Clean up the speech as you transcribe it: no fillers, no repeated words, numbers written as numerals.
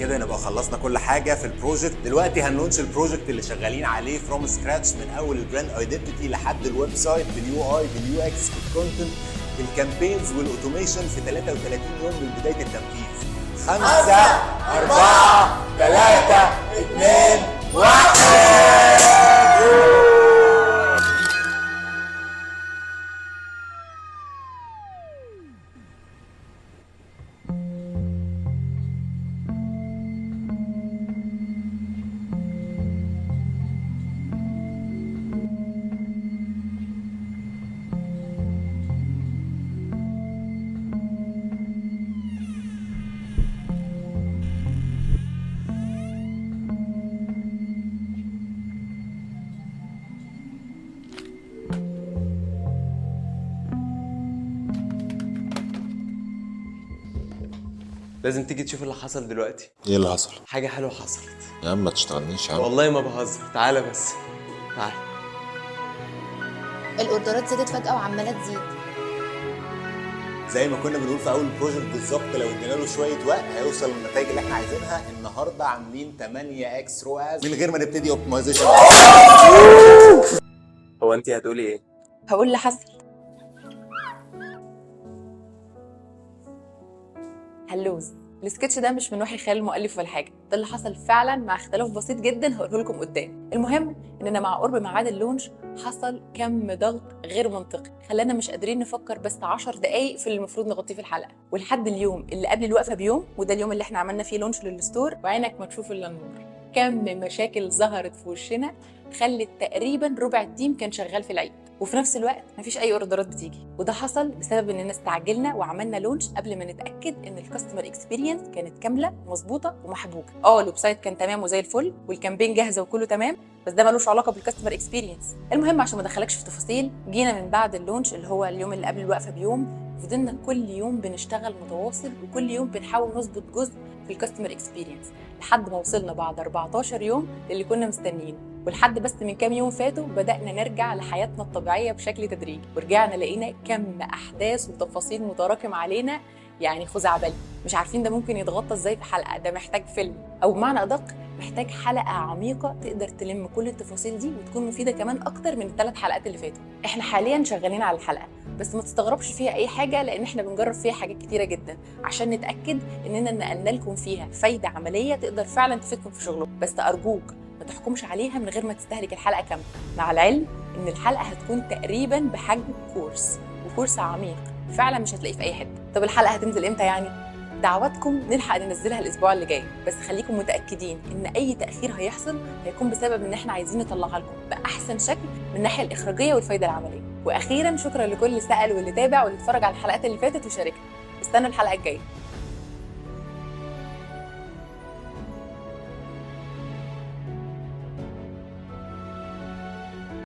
كده نبقى خلصنا كل حاجه في البروجكت. دلوقتي هنلونش البروجكت اللي شغالين عليه فروم سكراتش، من اول البراند ايدنتيتي لحد الويب سايت باليو اي باليو اكس بالكونتنت بالكامبينز والاوتوميشن في 33 يوم من بدايه التنفيذ. 5 4 3 2 1. لازم تيجي تشوف اللي حصل دلوقتي. ايه اللي حصل؟ حاجة حلوة حصلت. يا عم ما تشتغلنيش يا عم. والله ما بهزر، تعالى بس تعالى. الاوردرات زادت فجأة وعمالة تزيد. زي ما كنا بنقول في اول البروجكت بالظبط، لو ادينا له شويه وقت هيوصل للنتائج اللي احنا عايزينها. النهارده عاملين 8 اكس رواز من غير ما نبتدي اوبتمايزيشن. هو انت هتقولي ايه؟ هقول اللي حصل. هلوز، السكتش ده مش من وحي خيال المؤلف ولا حاجه، ده اللي حصل فعلا مع اختلاف بسيط جدا هقوله لكم قدام. المهم اننا مع قرب ميعاد اللونش حصل كم ضغط غير منطقي خلانا مش قادرين نفكر بس 10 دقايق في اللي المفروض نغطيه في الحلقه. ولحد اليوم اللي قبل الوقفه بيوم، وده اليوم اللي احنا عملنا فيه لونش للستور، وعينك ما تشوف الا النور. كم مشاكل ظهرت في وشنا خلت تقريبا ربع التيم كان شغال في العيد، وفي نفس الوقت مفيش اي اوردرات بتيجي. وده حصل بسبب اننا استعجلنا وعملنا لونش قبل ما نتاكد ان الكاستمر اكسبيرينس كانت كامله ومظبوطه ومحبوكه. الويب سايت كان تمام وزي الفل والكامبين جاهزه وكله تمام، بس ده ملوش علاقه بالكاستمر اكسبيرينس. المهم عشان ما ادخلكش في تفاصيل، جينا من بعد اللونش اللي هو اليوم اللي قبل الوقفه بيوم، فضلنا كل يوم بنشتغل متواصل وكل يوم بنحاول نظبط جزء في الكاستمر اكسبيرينس لحد ما وصلنا بعد 14 يوم للي كنا مستنيينه. ولحد بس من كام يوم فاتوا بدأنا نرجع لحياتنا الطبيعية بشكل تدريجي، ورجعنا لقينا كم أحداث وتفاصيل متراكم علينا يعني خزعبلي. مش عارفين ده ممكن يتغطى ازاي في حلقة، ده محتاج فيلم، أو بمعنى أدق محتاج حلقة عميقة تقدر تلم كل التفاصيل دي وتكون مفيدة كمان أكتر من ال3 حلقات اللي فاتوا. احنا حاليا شغالين على الحلقة، بس ما تستغربش فيها أي حاجة لأن احنا بنجرب فيها حاجات كتيرة جدا عشان نتأكد إننا نقلنا لكم فيها فايدة عملية تقدر فعلا تفيدكم في شغلكم. بس أرجوك ما تحكمش عليها من غير ما تستهلك الحلقه كامله، مع العلم ان الحلقه هتكون تقريبا بحجم كورس، وكورس عميق فعلا مش هتلاقيه في اي حته. طب الحلقه هتنزل امتى يعني؟ دعواتكم نلحق ننزلها الاسبوع اللي جاي، بس خليكم متاكدين ان اي تاخير هيحصل هيكون بسبب ان احنا عايزين نطلعها لكم باحسن شكل من الناحيه الاخراجيه والفايده العمليه. واخيرا شكرا لكل اللي سال واللي تابع واللي اتفرج على الحلقات اللي فاتت وشاركها. استنوا الحلقه الجايه.